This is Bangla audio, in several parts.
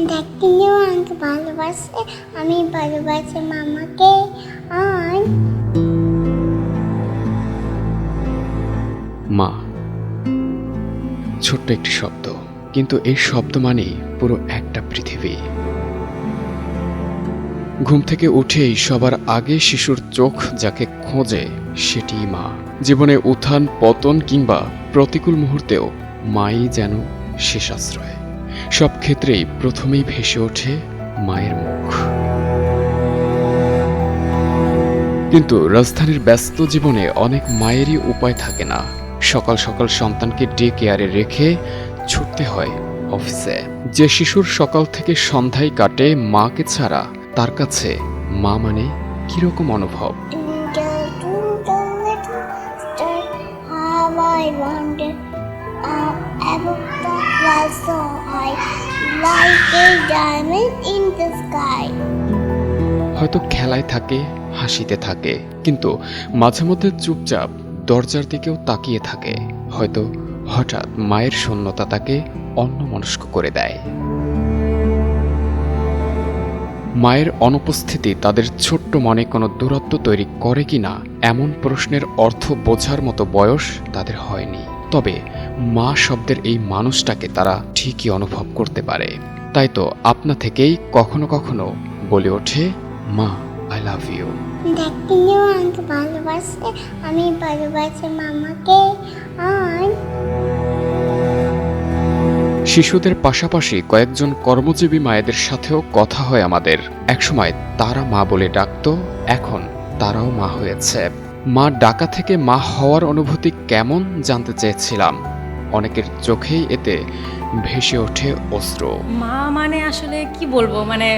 দেখতে নিয়েও আমাকে ভালোবাসে, আমি ভালোবাসি মামাকে। আর মা, ছোট্ট একটি শব্দ, কিন্তু এই শব্দ মানেই পুরো একটা পৃথিবী। ঘুম থেকে উঠেই সবার আগে শিশুর চোখ যাকে খোঁজে সেটিই মা। জীবনে উত্থান পতন কিংবা প্রতিকূল মুহূর্তেও মাই যেন শেষ আশ্রয়। সব ক্ষেত্রেই প্রথমেই ভেসে ওঠে মায়ের মুখ। কিন্তু রাজধানীর ব্যস্ত জীবনে অনেক মায়েরই উপায় থাকে না। সকাল সকাল সন্তানকে ডে কেয়ারে রেখে ছুটতে হয় অফিসে। যে শিশুর সকাল থেকে সন্ধ্যায় কাটে মাকে ছাড়া, তার কাছে মা মানে কিরকম অনুভব? twinkle little star, how I wonder, above the clouds so high, like a diamond in the sky. হয়তো খেলায় থাকে, হাসিতে থাকে, কিন্তু মাঝে মধ্যে চুপচাপ দরজার দিকেও তাকিয়ে থাকে। হয়তো হঠাৎ মায়ের শূন্যতা তাকে অন্যমনস্ক করে দেয়। মায়ের অনুপস্থিতি তাদের ছোট্ট মনে কোনো দূরত্ব তৈরি করে কিনা, এমন প্রশ্নের অর্থ বোঝার মতো বয়স তাদের হয়নি। তবে মা শব্দের এই মানুষটাকে তারা ঠিকই অনুভব করতে পারে। তাই তো আপনা থেকেই কখনো কখনো বলে ওঠে, মা, আই লাভ ইউ। দেখতে নিয়েও আমাকে ভালোবাসে, আমি ভালোবাসি মামাকে। আর শিশুদের পাশাপাশি কয়েকজন কর্মজীবী মায়েদের সাথেও কথা হয় আমাদের। একসময় তারা মা বলে ডাকতো, এখন তারাও মা হয়েছে। মা ডাকা থেকে মা হওয়ার অনুভূতি কেমন জানতে চেয়েছিলাম। অনেকের চোখেই এতে ভেসে ওঠে অশ্রু। মা মানে আসলে কি বলবো, মানে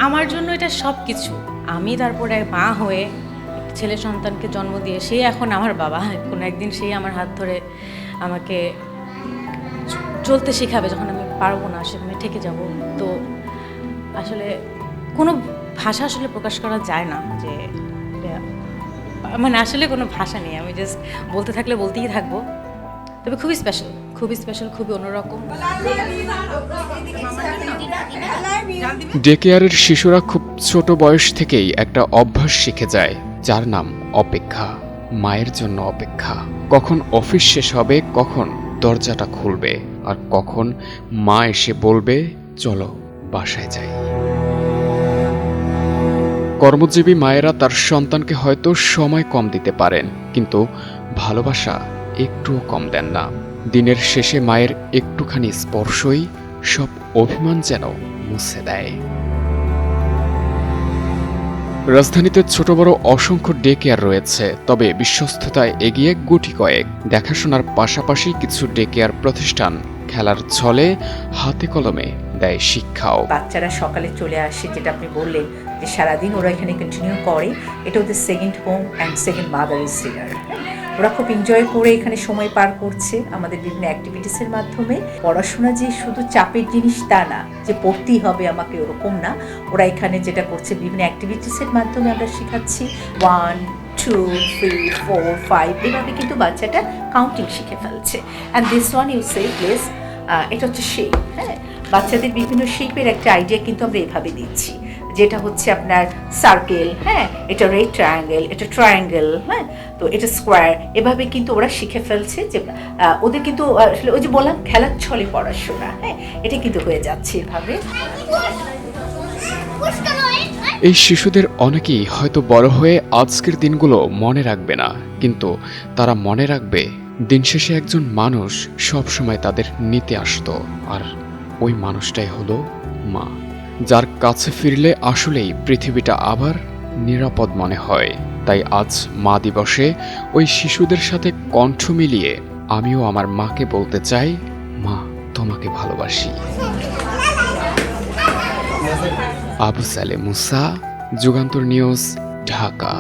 আমার জন্য এটা সব কিছু। আমি তারপরে মা হয়ে ছেলে সন্তানকে জন্ম দিয়ে সে এখন আমার বাবা। কোনো একদিন সেই আমার হাত ধরে আমাকে চলতে শেখাবে, যখন আমি পারবো না সেখানে ঠেকে যাব। তো আসলে কোনো ভাষা আসলে প্রকাশ করা যায় না, যে মানে আসলে কোনো ভাষা নেই। আমি জাস্ট বলতে থাকলে বলতেই থাকবো। তবে খুবই স্পেশাল, খুবই স্পেশাল, খুবই অন্যরকম। ডে কেয়ারের শিশুরা খুব ছোট বয়স থেকেই একটা অভ্যাস শিখে যায়, যার নাম অপেক্ষা। মায়ের জন্য অপেক্ষা। কখন অফিস শেষ হবে, কখন দরজাটা খুলবে, আর কখন মা এসে বলবে, চলো বাসায় যাই। কর্মজীবী মায়েরা তার সন্তানকে হয়তো সময় কম দিতে পারেন, কিন্তু ভালোবাসা একটুও কম দেন না। দিনের শেষে মায়ের একটুখানি স্পর্শই সব অভিমান যেন মুছে দেয়। রাজধানীতে ছোট বড় অসংখ্য ডে কেয়ার রয়েছে, তবে বিশ্বস্ততায় এগিয়ে গুটি কয়েক। দেখাশোনার পাশাপাশি কিছু ডে কেয়ার প্রতিষ্ঠান খেলার ছলে হাতে কলমে দেয় শিক্ষাও। বাচ্চারা সকালে চলে আসে, যেটা আপনি বললেন যে সারাদিন ওরা এখানে কন্টিনিউ করে। এটা ওদের second home and second mother is here. ওরা খুব এনজয় করে এখানে সময় পার করছে আমাদের বিভিন্ন অ্যাক্টিভিটিসের মাধ্যমে। পড়াশোনা যে শুধু চাপের জিনিস তা না, যে পড়তেই হবে আমাকে, ওরকম না। ওরা এখানে যেটা করছে বিভিন্ন অ্যাক্টিভিটিসের মাধ্যমে আমরা শেখাচ্ছি 1, 2, 3, 4, 5 এভাবে কিন্তু বাচ্চাটা কাউন্টিং শিখে ফেলছে। And this one you say place, এটা হচ্ছে শেপ। হ্যাঁ, বাচ্চাদের বিভিন্ন শেপের একটা আইডিয়া কিন্তু আমরা এভাবে দিচ্ছি, যেটা হচ্ছে আপনার সার্কেল, হ্যাঁ, এটা রেড ট্রায়াঙ্গেল, এটা ট্রায়াঙ্গেল, হ্যাঁ, তো এটা স্কোয়ার। এভাবে কিন্তু ওরা শিখে ফেলছে, যে ওদের কিন্তু আসলে ওই যে বললাম খেলার ছলে পড়াশোনা, হ্যাঁ, এটা কিন্তু হয়ে যাচ্ছে এভাবে। এই শিশুদের অনেকেই হয়তো বড় হয়ে আজকের দিনগুলো মনে রাখবে না, কিন্তু তারা মনে রাখবে দিন শেষে একজন মানুষ সব সময় তাদের নিতে আসতো, আর ওই মানুষটাই হলো মা, যার কাছে ফিরলে আসলেই পৃথিবীটা আবার নিরাপদ মনে হয়। তাই আজ মা দিবসে ওই শিশুদের সাথে কণ্ঠ মিলিয়ে আমিও আমার মাকে বলতে চাই, মা, তোমাকে ভালোবাসি। আবু সালে মুসা, যুগান্তর নিউজ, ঢাকা।